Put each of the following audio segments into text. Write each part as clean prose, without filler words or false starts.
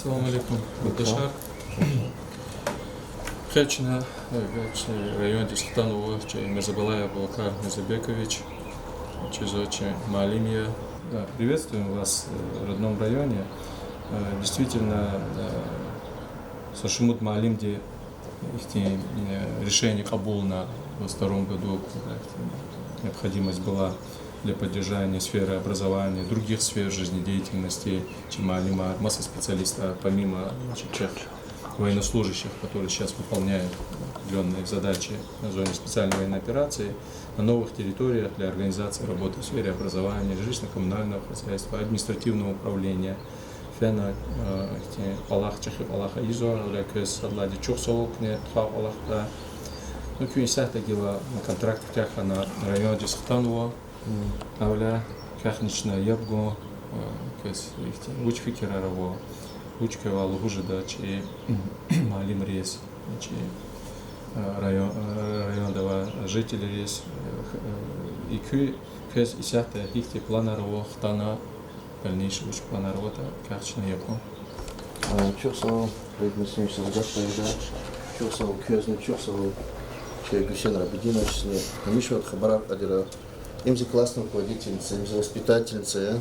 Assalamu alaikum. Muhtashar. Хечна, район Дисхтанова, Мирзабалаев Абубакар Мирзабекович, Чизочи Маалимия. Приветствуем вас в родном районе. Действительно, Сашимут Маалимди решение Кабулна в 2022 году необходимость была для поддержания сферы образования, других сфер жизнедеятельности, чем Алима, масса специалистов, помимо тех военнослужащих, которые сейчас выполняют определенные задачи на зоне специальной военной операции, на новых территориях для организации работы в сфере образования, жилищно-коммунального хозяйства, административного управления. Фена Аллах Чехи Аллаха Изо, Лекес Адлади Чухсолкне, Тхав Аллахта. Ну, кюнисята гила на контракт тяха на районе Дисхтанова, Авля Кахнична Ябго, Кес Учфикера Раво, Учкава Лугужида, Чи Малим Рейс, Чи район дава жители Рейс, и Кес Исята Хихти Плана Раво, Хтана, дальнейший уч плана работа, Кахнична Ябго. Чухсал, Рейдмесимична Загашпайда, Чухсал Кюзни, Чухсал Гусен Рабидинович, Мишот Хабарак Адира. Имзи классная руководительница, имзи воспитательница,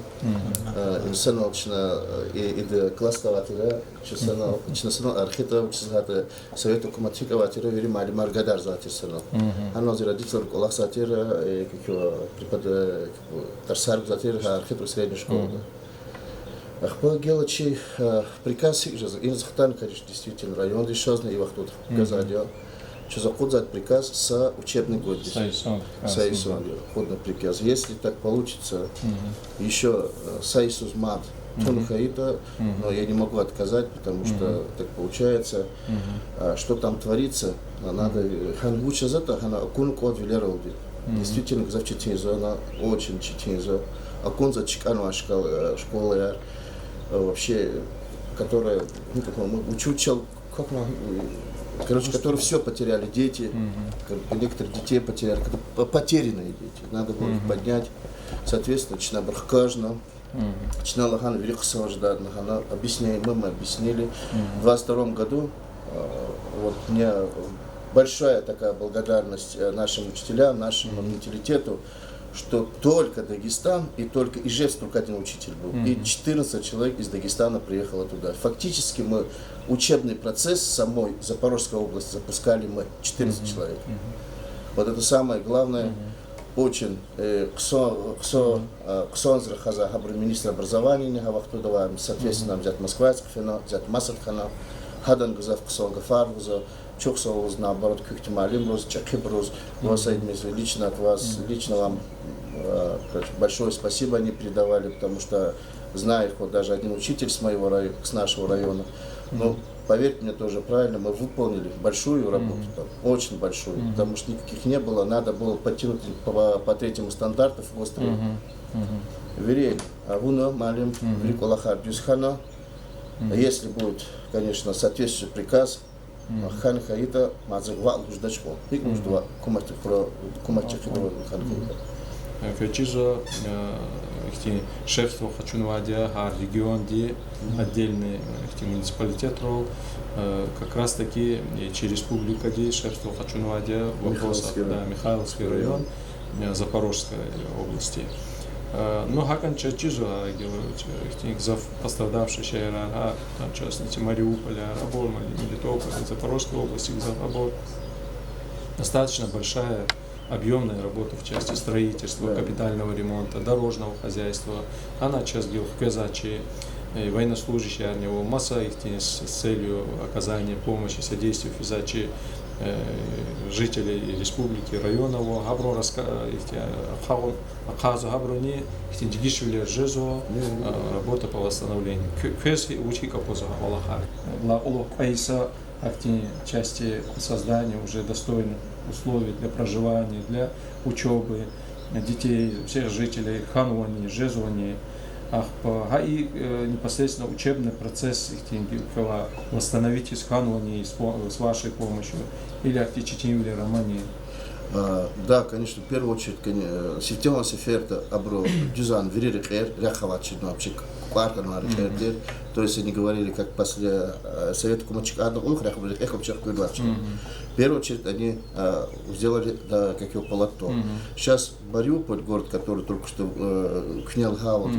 имзи научна и классная ватира, честно архитектор, честно совет документика ватира, вери мали маргадар за атирсана. Она за родитель Аллах сатира, препод тарсар затира, архитектор средней школы. Ахпа гелачи приказ им захтан, конечно, действительно район решёзный и вахтут газадио. Что заходит приказ с учебный год. Сайсон. Ходный приказ. Если так получится, еще Сайсус Мат Тунхаита, но я не могу отказать, потому что так получается, что там творится, надо хан лучше за это, хан акун код велеролди. Действительно, завчитинзо, она очень читинзо. Акун за чикану школа, вообще, которая, ну, как он учучил, как мы. Короче, которые все потеряли, дети, некоторых детей потеряли, потерянные дети, надо было их поднять. Соответственно, Чина Брахкажна, Чина Лагана Великого Ждадна, объясняем, мы объяснили. В 2022 году вот мне большая такая благодарность нашим учителям, нашему менталитету, что только Дагестан и только Ижевск только один учитель был. И 14 человек из Дагестана приехало туда. Фактически мы учебный процесс самой Запорожской области запускали мы 14 человек. Вот это самое главное. Очень Ксонзра Хаза Хабр министр образования не Гавахтудова, соответственно, взять Москвайская, взять Масадхана, Хадан Газав Ксон Гафаргуза, Чухсоуз, наоборот, Кюхтималим Роз, Чакиброз, лично от вас, лично вам большое спасибо они передавали, потому что знаю их вот даже один учитель с моего района, с нашего района. Но поверьте мне тоже правильно, мы выполнили большую работу там, очень большую, потому что никаких не было, надо было подтянуть по третьему стандарту в Гострове. Верей, Авуна, Малим, Великолахар Дюсхана, если будет, конечно, соответствующий приказ, Хан Хаита, Мазагва, Луждачко, и Луждва, Кумачехидова, Хан Хаита. Качизо, шефство Хачунвадия, регион, где отдельный муниципалитет рол, как раз таки через республика, где шефство Хачунвадия, вопросов, да, Михайловский район, Запорожской области. Но хакан чачизо, пострадавший шайра, там частности Мариуполя, Рабор, Мелитополя, Запорожской области, Рабор, достаточно большая объемная работа в части строительства, капитального ремонта, дорожного хозяйства. Она сейчас в Казачи, военнослужащие от него, масса их с целью оказания помощи, содействия физачи жителей республики, районного, Габро, Абхазу, Габрони, Дигишвили, Жезо, работа по восстановлению. Квеси учи капоза Аллаха. Лаулох Айса, части создания уже достойных условий для проживания, для учебы детей, всех жителей Хануани, Жезуани, и непосредственно учебный процесс восстановить из Хануани с вашей помощью или Ахтичитим или Романи. Да, конечно, в первую очередь, Сифтема Сеферта Абро Дюзан Веририхер, Ряхавачи, Кваркан Марихер, То есть они говорили, как после Совета Кумачка, эхо в первую очередь они сделали, да, как его Палато. Сейчас Мариуполь, город, который только что княл Гау,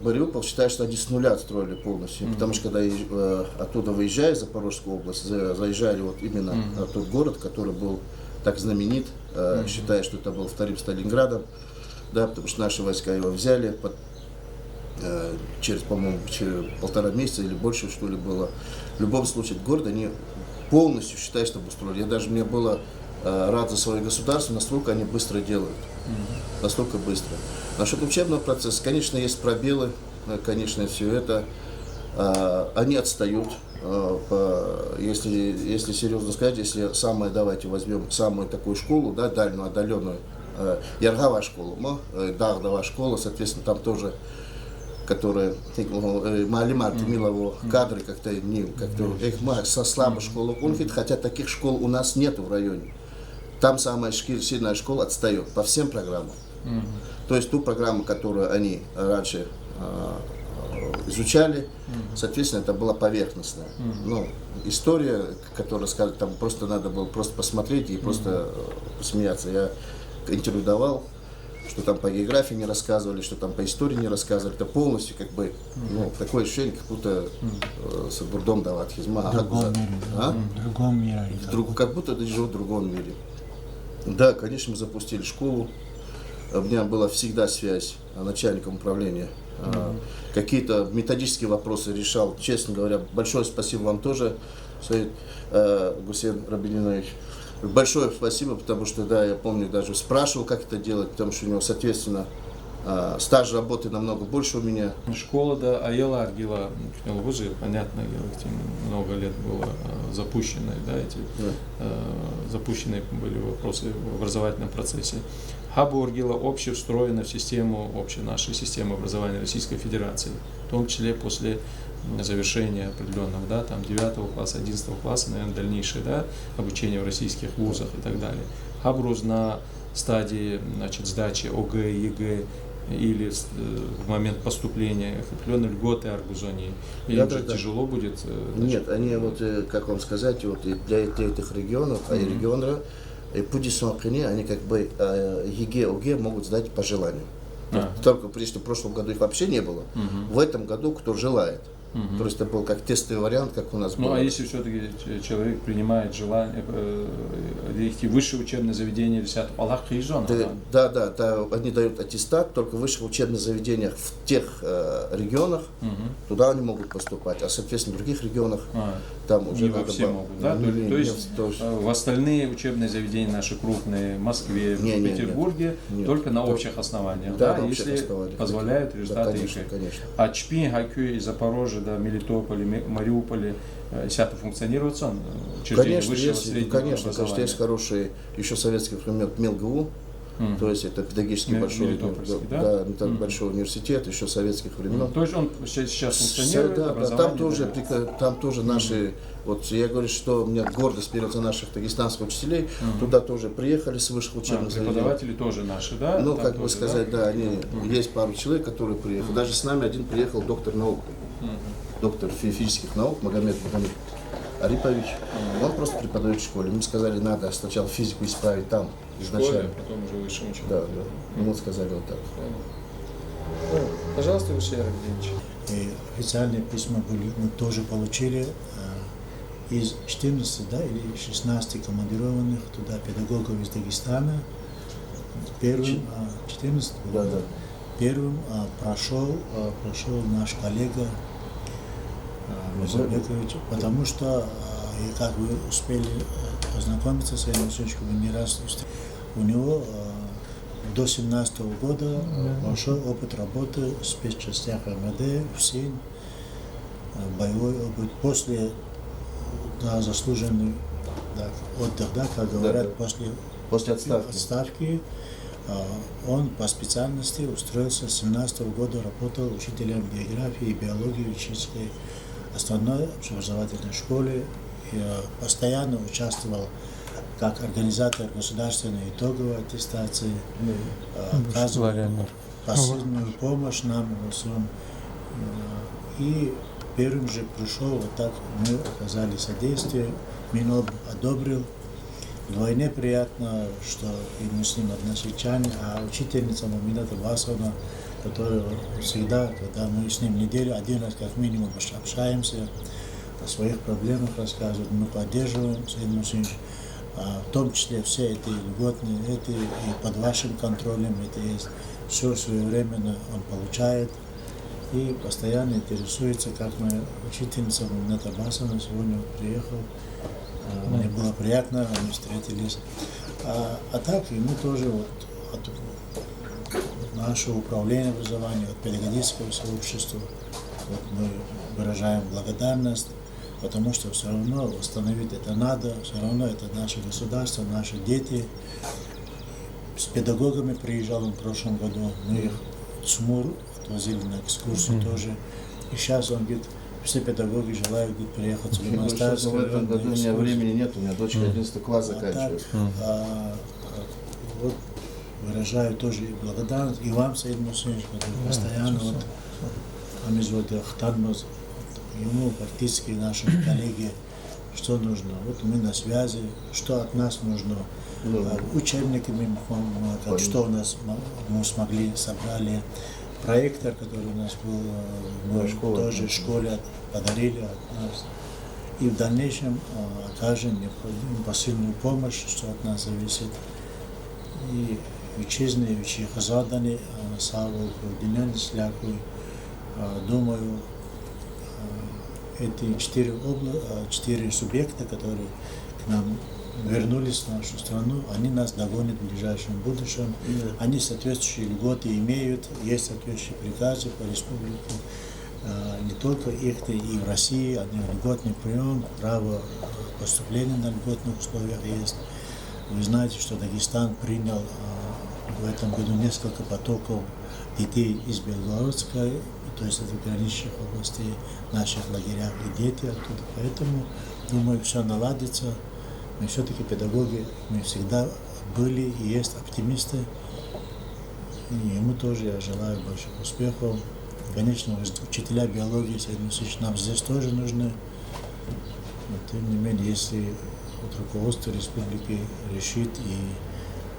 Мариуполь считает, что они с нуля отстроили полностью, потому что когда оттуда выезжая, Запорожскую область, заезжали вот именно тот город, который был так знаменит, считая, что это был вторым Сталинградом, да, потому что наши войска его взяли через, по-моему, через 1,5 месяца или больше, что ли, было. В любом случае, город они полностью, считают, что обустроили. Я даже, мне было рад за свое государство, насколько они быстро делают. Настолько быстро. Насчет учебного процесса, конечно, есть пробелы, конечно, все это. Они отстают. Если серьезно сказать, если давайте возьмем самую такую школу, да, дальнюю, отдаленную, Яргава школа, Дагдава школа, соответственно, там тоже, которые Малимар Милово кадры как-то со слабой школы, хотя таких школ у нас нету в районе. Там самая сильная школа отстает по всем программам. То есть ту программу, которую они раньше изучали, соответственно, это была поверхностная. Ну, история, которая сказали, там просто надо было просто посмотреть и просто посмеяться. Я интервью давал, что там по географии не рассказывали, что там по истории не рассказывали. Это полностью как бы, ну, такое ощущение, как будто с бурдом дават хизма. В другом мире. Как будто ты живешь в другом мире. Да, конечно, мы запустили школу. У меня была всегда связь с начальником управления. Какие-то методические вопросы решал. Честно говоря, большое спасибо вам тоже, Гусейн Рабининович. Большое спасибо, потому что, да, я помню, даже спрашивал, как это делать, потому что у него, соответственно, стаж работы намного больше у меня. Школа, да, Аяла Аргила, уже понятно, много лет было запущенной, да, запущенные были вопросы в образовательном процессе. Хабу Аргила общее встроена в систему, нашей системы образования Российской Федерации, в том числе после завершения определенного, да, там 9 класса, 11 класса, наверное, дальнейшее, да, обучение в российских вузах и так далее. Хабруз на стадии, значит, сдачи ОГЭ, ЕГЭ или в момент поступления определенные льготы Аргузони, или да, уже да, тяжело будет? Нет, они вот, как вам сказать, вот для этих регионов, регионов, они как бы ЕГЭ, ОГЭ могут сдать по желанию. Только потому что в прошлом году их вообще не было. В этом году кто желает. То есть это был как тестовый вариант, как у нас был. Ну а если все-таки человек принимает желание идти в высшее учебное заведение или сяд Аллах Хижон? Да, они дают аттестат, только в высших учебных заведениях в тех регионах, туда они могут поступать, а соответственно в других регионах там уже не во все могут, да? То есть в остальные учебные заведения наши крупные, в Москве, в Петербурге, только на общих основаниях, да, если позволяют результаты ЕГЭ. А Чпи, Хайкю и Запорожье, да, Мелитополе, Мариуполе, сято функционирует он? Конечно, есть хорошие, еще советский времен МелГУ, то есть это педагогический большой университет, еще советских времен. То есть он сейчас функционирует, там тоже наши, вот я говорю, что у меня гордость перед наших дагестанских учителей, туда тоже приехали с высших учебных заведений. Преподаватели тоже наши, да? Ну, как бы сказать, да, они, есть пару человек, которые приехали. Даже с нами один приехал доктор наук, доктор физических наук Магомед Арипович. Он просто преподает в школе. Мы сказали, надо сначала физику исправить там, изначально. Потом уже высшее учебное. Да. Мы сказали вот так. Пожалуйста, Гусейн Рабининович. Официальные письма мы тоже получили из 14, да, или 16 командированных туда педагогов из Дагестана. Первым, 14, да. Первым прошел наш коллега Музабекович, потому что, и как вы успели познакомиться с Ильей Васильевичем не раз, у него до 17 года большой опыт работы в спецчастях МВД, в СИН, боевой опыт. После заслуженный отдых, да, как говорят, после отставки, он по специальности устроился с 17 года, работал учителем географии и биологии в Чеченской основной общеобразовательной школе. И постоянно участвовал как организатор государственной итоговой аттестации, оказывал посильную помощь нам во всем. И первым же пришел, вот так мы оказали содействие, Миноб одобрил. Вдвойне приятно, что и мы с ним односельчане, а учительница Мумината Басовна, которая всегда, когда мы с ним неделю, один раз как минимум общаемся, о своих проблемах рассказывает, мы поддерживаем Саид Мусинович, в том числе все эти льготные, эти и под вашим контролем, это есть, все своевременно он получает и постоянно интересуется, как моя учительница Мумината Басовна сегодня приехала. Мне было приятно, мы встретились. А так и мы тоже вот от нашего управления образования, от педагогического сообщества, вот мы выражаем благодарность, потому что все равно восстановить это надо, все равно это наше государство, наши дети. С педагогами приезжал он в прошлом году, мы их в Цмур отвозили на экскурсию тоже. И сейчас он говорит, все педагоги желают приехать в Лимонстарск. В этом году у меня времени нет, у меня дочка 11 класс заканчивает. Вот выражаю тоже и благодарность и вам, Саид Мусинович, который постоянно ему практически наши коллеги, что нужно. Вот мы на связи, что от нас нужно. Учебниками, что у нас мы смогли, собрали. Проектор, который у нас был, мы тоже в школе подарили от нас. И в дальнейшем окажем необходимую посильную помощь, что от нас зависит. И вичезные вещи заданы, саву, денен слякую. Думаю, эти 4 субъекта, которые к нам вернулись в нашу страну, они нас догонят в ближайшем будущем. Они соответствующие льготы имеют, есть соответствующие приказы по республике. Не только их, и в России, они льготный прием, право поступления на льготных условиях есть. Вы знаете, что Дагестан принял в этом году несколько потоков детей из Белгородской, то есть это граничных областей, наших лагерях и дети оттуда. Поэтому, думаю, все наладится. Мы все-таки педагоги, мы всегда были и есть оптимисты. И ему тоже я желаю больших успехов. Конечно, учителя биологии, Саид Мусинович, нам здесь тоже нужны. Но тем не менее, если вот руководство республики решит и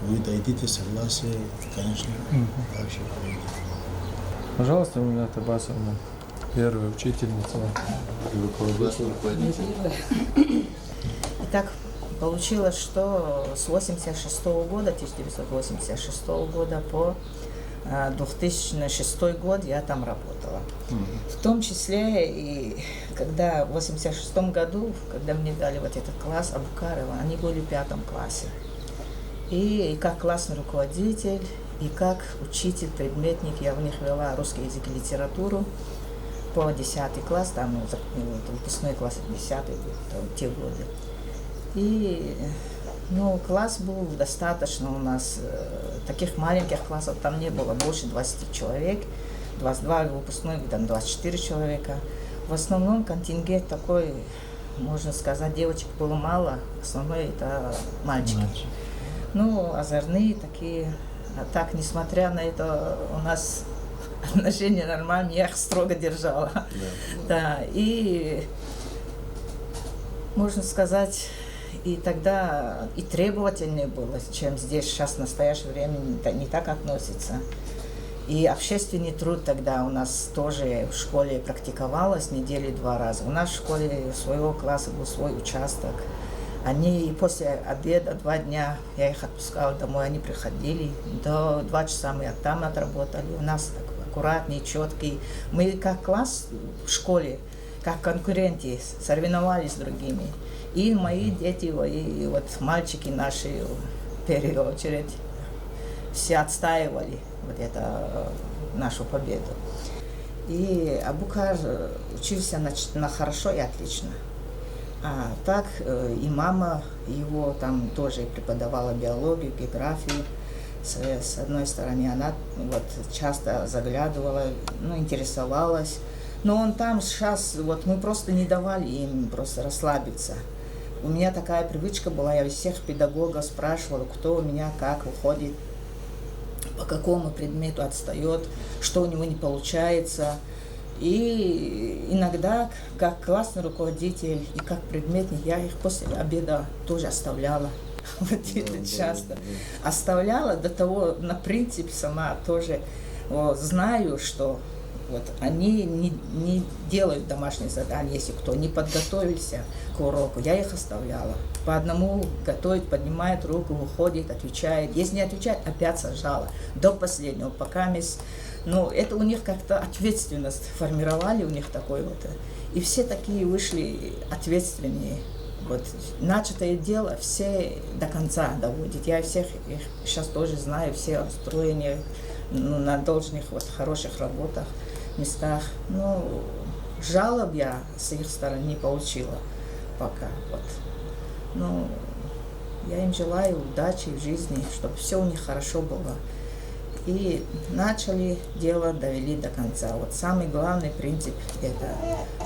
вы дойдете согласия, конечно, дальше поедем. Пожалуйста, Мумината Басовна, первая учительница и руководитель. Итак, получилось, что с 1986 года по 2006 год я там работала. В том числе и когда в 1986 году, когда мне дали вот этот класс Абукарова, они были в 5 классе. И как классный руководитель, и как учитель, предметник, я в них вела русский язык и литературу по 10 класс, там выпускной класс 10 те годы. И класс был достаточно у нас, таких маленьких классов там не было, больше 20 человек, 22 выпускной, там 24 человека. В основном контингент такой, можно сказать, девочек было мало, основное это мальчики. Озорные такие. А так, несмотря на это, у нас отношения нормальные, я их строго держала. Да, и можно сказать, и тогда и требовательнее было, чем здесь сейчас в настоящее время не так относится. И общественный труд тогда у нас тоже в школе практиковалось недели 2 раза. У нас в школе своего класса был свой участок. Они после обеда 2 дня, я их отпускала домой, они приходили, до 2 часа мы там отработали. У нас так аккуратный, четкий. Мы как класс в школе, как конкуренты, соревновались с другими. И мои дети, и вот мальчики наши, в первую очередь, все отстаивали вот это, нашу победу. И Абукар учился на хорошо и отлично. А так и мама его там тоже преподавала биологию, географию. С одной стороны, она вот часто заглядывала, интересовалась. Но он там сейчас, вот мы просто не давали им просто расслабиться. у меня такая привычка была, я всех педагогов спрашивала, кто у меня как выходит, по какому предмету отстает, что у него не получается. И иногда, как классный руководитель и как предметник, я их после обеда тоже оставляла. Вот это часто. Оставляла до того, на принципе, сама тоже знаю, что вот они не делают домашние задания, если кто не подготовился к уроку, я их оставляла. По одному готовит, поднимает руку, выходит, отвечает. Если не отвечает, опять сажала. До последнего, пока ну, это у них как-то ответственность формировали, у них такой вот. И все такие вышли ответственнее. Вот начатое дело все до конца доводят. Я всех их сейчас тоже знаю, все устроения на должных, вот, хороших работах, местах. Ну, жалоб я с их стороны не получила пока. Вот. Ну, я им желаю удачи в жизни, чтобы все у них хорошо было. И начали дело, довели до конца. Вот самый главный принцип – это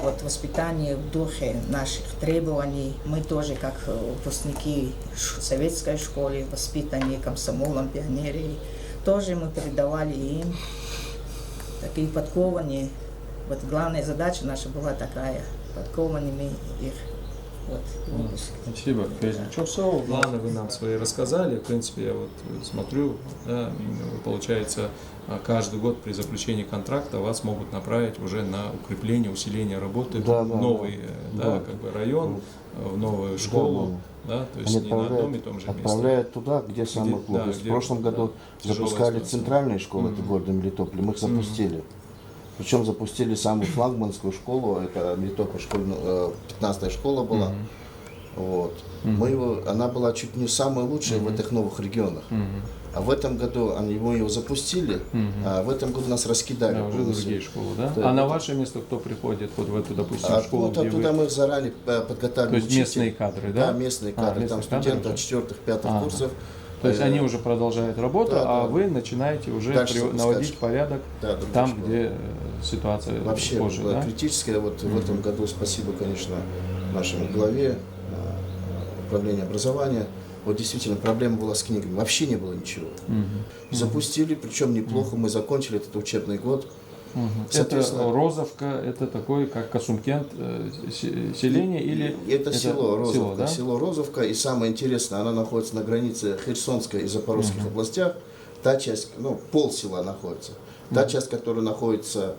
вот воспитание в духе наших требований. Мы тоже, как выпускники советской школы, воспитанные комсомолом, пионерии, тоже мы передавали им такие подкованные. Вот главная задача наша была такая – подкованными их. Вот, спасибо. Планы вы нам свои рассказали. В принципе, я вот смотрю, да, получается, каждый год при заключении контракта вас могут направить уже на укрепление, усиление работы в новый как бы район, в новую школу. Да, то есть не на одном и том же месте. Отправляют туда, где самое плохо. В прошлом году запускали центральные школы, это города Мелитополя, мы их запустили. Причем запустили самую флагманскую школу, это Мелитополь, 15-я школа была. Вот. Она была чуть не самая лучшая в этих новых регионах. А в этом году мы его запустили, а в этом году нас раскидали. Уже другие школы, да? А на ваше место кто приходит вот в эту, допустим, школу? Вот оттуда мы заранее подготавливали. То есть местные кадры, да? Да, местные кадры. Там студенты от 4-5 курсов. То есть они уже продолжают работу, вы начинаете уже наводить порядок там, где ситуация вообще позже, была критическая. Вот в этом году спасибо, конечно, нашему главе управления образования. Вот действительно проблема была с книгами. Вообще не было ничего. Запустили, причем неплохо. Мы закончили этот учебный год. Это Розовка, это такой, как Касумкент, селение или... Это село Розовка. Да? Село Розовка. И самое интересное, она находится на границе Херсонской и Запорожских областях. Та часть, пол села находится. Та часть, которая находится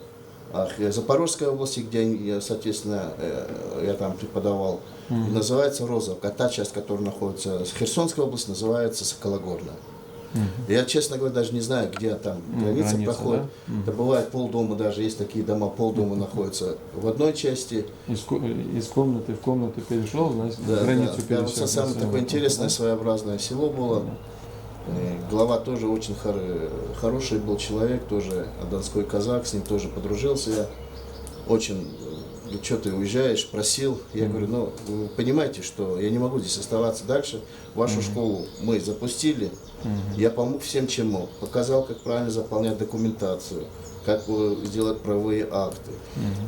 в Запорожской области, где, соответственно, я там преподавал, называется Розовка. А та часть, которая находится в Херсонской области, называется Сокологорная. Я, честно говоря, даже не знаю, где там граница проходит. Да? Да бывает полдома, даже есть такие дома, полдома находятся в одной части. Из комнаты в комнату перешел, значит, границу перешел. Это самое такое интересное, своеобразное село было. Глава тоже очень хороший был человек, тоже донской казак, с ним тоже подружился я. Очень, что ты уезжаешь, просил. Я говорю, вы понимаете, что я не могу здесь оставаться дальше. Вашу школу мы запустили. Я помог всем, чем мог. Показал, как правильно заполнять документацию, как сделать правовые акты,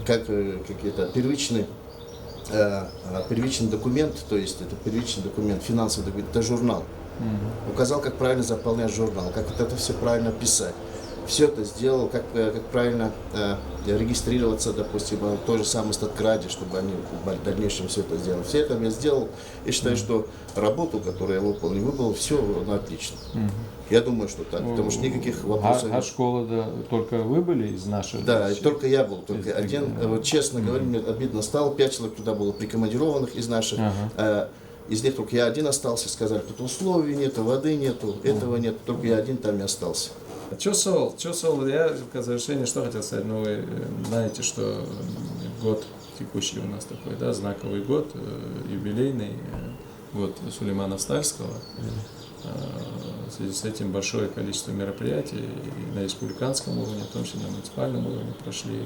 как какие-то первичный документ, то есть это первичный документ, финансовый документ, это журнал. Указал, как правильно заполнять журнал, как вот это все правильно писать. Все это сделал, как правильно регистрироваться, допустим, в той же самой статкраде, чтобы они в дальнейшем все это сделали. Все это я сделал и считаю, что работу, которую я выполнил, все отлично. Я думаю, что так, потому что никаких вопросов нет. А школа, да, только вы были из наших? Да, только я был, только один. Вот, честно говоря, мне обидно стало, 5 человек туда было прикомандированных из наших. Из них только я один остался, сказали, тут условий нету, воды нету, этого нет, только я один там и остался. Чусол, я в завершение что хотел сказать, вы знаете, что год текущий у нас такой, да, знаковый год, юбилейный, год Сулеймана Стальского. В связи с этим большое количество мероприятий и на республиканском уровне, в том числе на муниципальном уровне прошли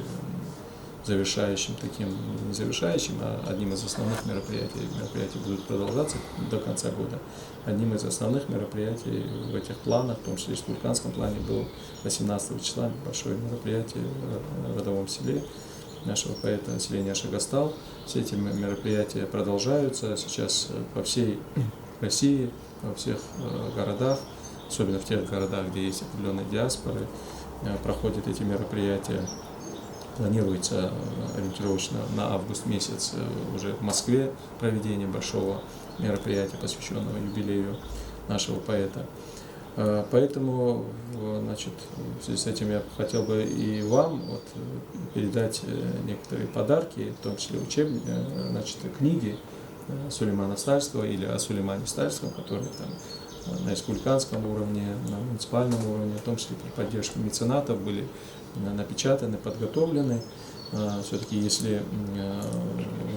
завершающим таким, не завершающим, а одним из основных мероприятий. Мероприятия будут продолжаться до конца года. Одним из основных мероприятий в этих планах, в том числе в республиканском плане, было 18 числа большое мероприятие в родовом селе. нашего поэта Селения Шагастал. Все эти мероприятия продолжаются сейчас по всей России, во всех городах, особенно в тех городах, где есть определенные диаспоры, проходят эти мероприятия. Планируется ориентировочно на август месяц уже в Москве проведение большого мероприятия, посвященного юбилею нашего поэта. Поэтому, значит, в связи с этим я хотел бы и вам передать некоторые подарки, в том числе книги Сулеймана Стальского или о Сулеймане Стальском, которые там на республиканском уровне, на муниципальном уровне, в том числе при поддержке меценатов были напечатаны, подготовлены. Все-таки если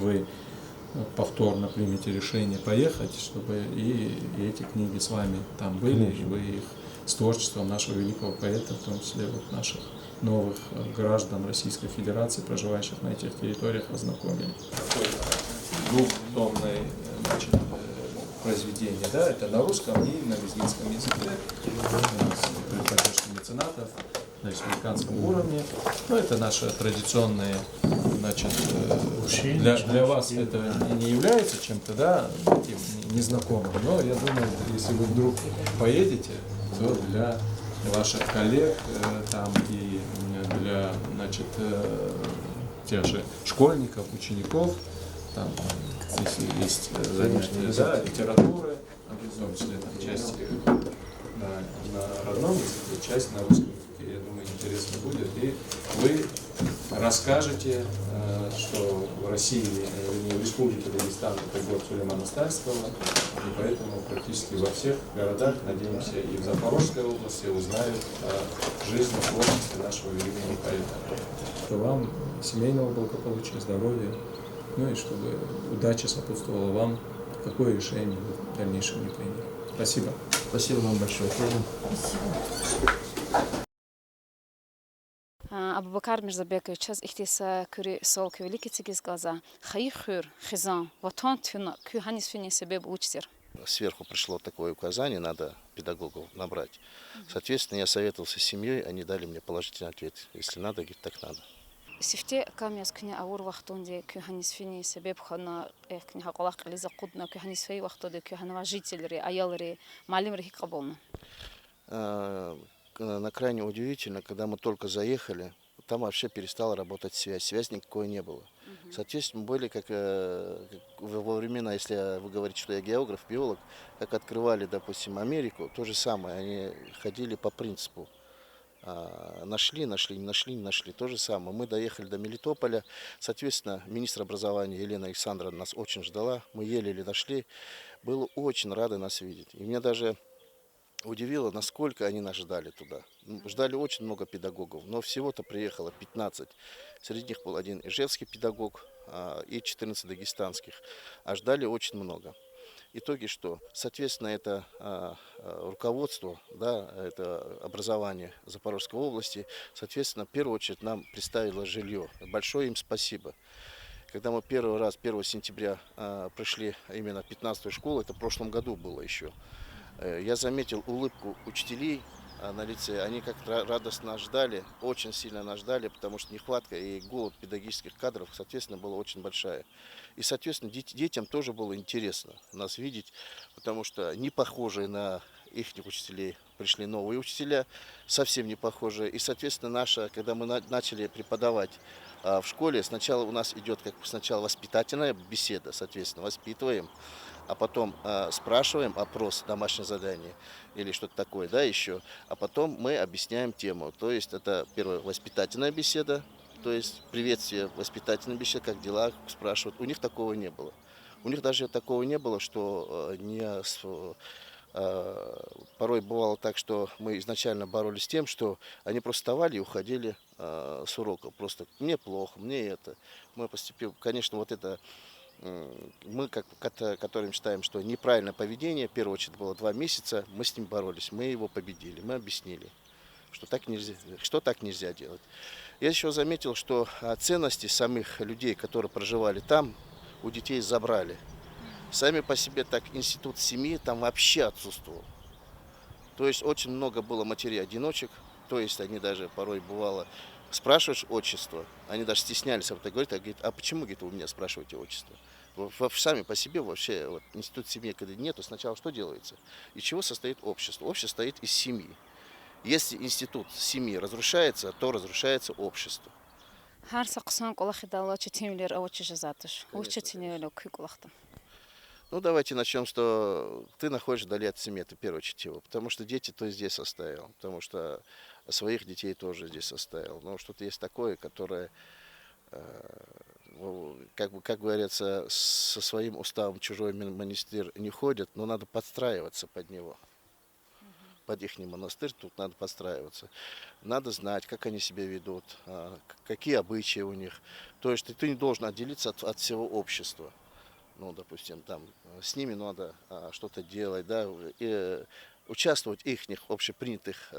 вы повторно примете решение поехать, чтобы и эти книги с вами там были, и вы их с творчеством нашего великого поэта, в том числе наших новых граждан Российской Федерации, проживающих на этих территориях, ознакомили. Двухтомное произведение, да, это на русском и на лезгинском языке, при поддержке меценатов на республиканском уровне. Но это наши традиционные, значит, для вас это не является чем-то, да, таким незнакомым, но я думаю, если вы вдруг поедете, то для ваших коллег там и для, значит, тех же школьников, учеников, там, если есть занятия, да, литературы, в том числе там часть на родном языке, часть на русском языке, я думаю, интересно будет. И вы расскажете, что в России, в Республике Дагестан, это город Сулеймана Стальского, и поэтому практически во всех городах, надеемся, и в Запорожской области узнают о жизни и творчестве нашего великого поэта. Что вам семейного благополучия, здоровья, ну и чтобы удача сопутствовала вам, какое решение вы в дальнейшем не приняли. Спасибо. Спасибо вам большое. Абубакар Мирзабекович, час ихтиса кюри сол кюлики цигиз глаза. Хаи хюр, хизан, ватон тюна, кю ханис фини себе учтер. Сверху пришло такое указание, надо педагогов набрать. Соответственно, я советовался с семьей, они дали мне положительный ответ. Если надо, говорит, так надо. Сифте камяс кня аур вахтонде кю ханис фини себе хана кня хакалак лиза кудна кю ханис фей вахтоде кю хана жительри, аялри, малимри хикабон. На крайне удивительно, когда мы только заехали, там вообще перестала работать связь. Связи никакой не было. Соответственно, были как во времена, если вы говорите, что я географ, биолог, как открывали, допустим, Америку, то же самое. Они ходили по принципу. Нашли, не нашли. То же самое. Мы доехали до Мелитополя. Соответственно, министр образования Елена Александровна нас очень ждала. Мы еле нашли. Было очень рады нас видеть. И меня даже удивило, насколько они нас ждали туда. Ждали очень много педагогов, но всего-то приехало 15. Среди них был один ижевский педагог и 14 дагестанских. А ждали очень много. Итоги что? Соответственно, это руководство, да, это образование Запорожской области, соответственно, в первую очередь нам представило жилье. Большое им спасибо. Когда мы первый раз, 1 сентября, пришли именно в 15-ю школу, это в прошлом году было еще, я заметил улыбку учителей на лице. Они как-то радостно нас ждали, очень сильно нас ждали, потому что нехватка и голод педагогических кадров, соответственно, была очень большая. И, соответственно, детям тоже было интересно нас видеть, потому что не похожие на их учителей пришли новые учителя, совсем не похожие. И, соответственно, когда мы начали преподавать в школе, сначала у нас идет сначала воспитательная беседа, соответственно, воспитываем. А потом спрашиваем опрос, домашнее задание или что-то такое, да, еще. А потом мы объясняем тему. То есть это первая воспитательная беседа, то есть приветствие, воспитательная беседа, как дела, спрашивают. У них такого не было. У них даже такого не было, что порой бывало так, что мы изначально боролись с тем, что они просто вставали и уходили с урока. Просто мне плохо, мне это. Мы постепенно, конечно, вот это... Мы, которым считаем, что неправильное поведение, в первую очередь было 2 месяца, мы с ним боролись, мы его победили, мы объяснили, что так нельзя делать. Я еще заметил, что ценности самих людей, которые проживали там, у детей забрали. Сами по себе так институт семьи там вообще отсутствовал. То есть очень много было матерей-одиночек, то есть они даже порой бывало Спрашиваешь отчество. Они даже стеснялись об этом говорить. А, говорит, а почему, говорит, вы меня спрашиваете отчество? Сами по себе вообще вот, институт семьи, когда нету, сначала что делается? Из чего состоит общество? Общество состоит из семьи. Если институт семьи разрушается, то разрушается общество. Хар сақсан қолах идалачы темлер авачы жазатыш. Конечно, Учы тенелі күй қолақтым. Ну, давайте начнем, что ты находишься вдали от семьи, это в первую очередь его. Потому что дети то здесь оставил, потому что своих детей тоже здесь оставил. Но что-то есть такое, которое, как говорится, со своим уставом чужой монастырь не ходит, но надо подстраиваться под него. Под их монастырь тут надо подстраиваться. Надо знать, как они себя ведут, какие обычаи у них. То есть ты не должен отделиться от всего общества. Ну, допустим, там с ними надо что-то делать, да, и участвовать в их общепринятых,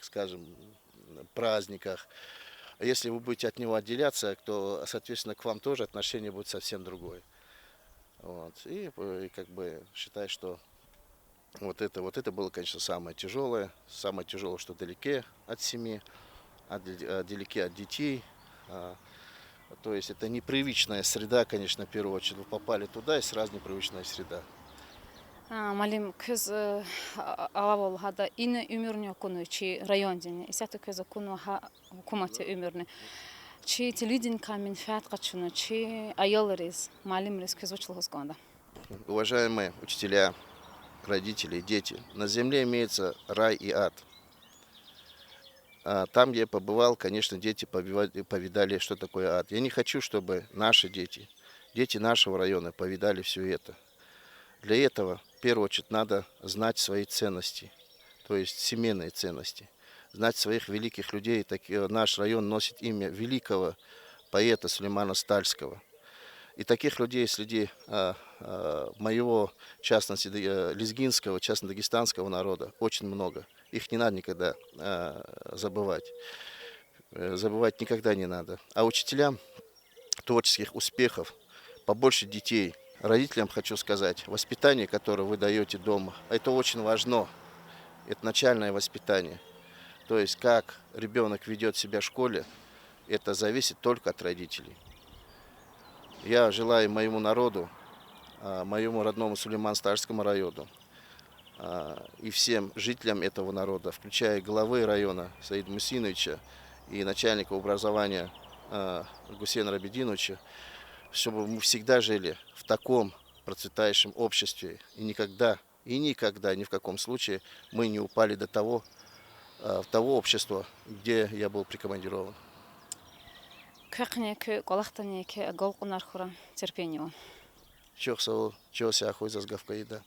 скажем, праздниках. А если вы будете от него отделяться, то, соответственно, к вам тоже отношение будет совсем другое. Вот. И как бы считаю, что вот это было, конечно, самое тяжелое, что далеке от семьи, далеке от детей. То есть это непривычная среда, конечно, в первую очередь. Вы попали туда, и сразу непривычная среда. Малим көз ала бол хада ины өміріне күні чи район дене. Исәті көз күні хукуматы өміріне. Чи телевидение камен фиат качуны, чи айолрез, малим рез көз учил хусконда. Уважаемые учителя, родители, дети, на земле имеется рай и ад. Там, где я побывал, конечно, дети повидали, что такое ад. Я не хочу, чтобы наши дети нашего района повидали все это. Для этого, в первую очередь, надо знать свои ценности, то есть семейные ценности. Знать своих великих людей. Наш район носит имя великого поэта Сулеймана Стальского. И таких людей среди моего, в частности, лезгинского, в частности, дагестанского народа очень много. Их не надо никогда забывать. Забывать никогда не надо. А учителям творческих успехов, побольше детей. Родителям хочу сказать, воспитание, которое вы даете дома, это очень важно. Это начальное воспитание. То есть, как ребенок ведет себя в школе, это зависит только от родителей. Я желаю моему народу, моему родному Сулейман-Стальскому району и всем жителям этого народа, включая главы района Саида Мусиновича и начальника образования Гусейна Рабидиновича, чтобы мы всегда жили в таком процветающем обществе и никогда, ни в каком случае мы не упали до того общества, где я был прикомандирован. Көкнекі, қолақтанекі, гол құнар құран, терпение. Чего себя охуй за сгавка еда.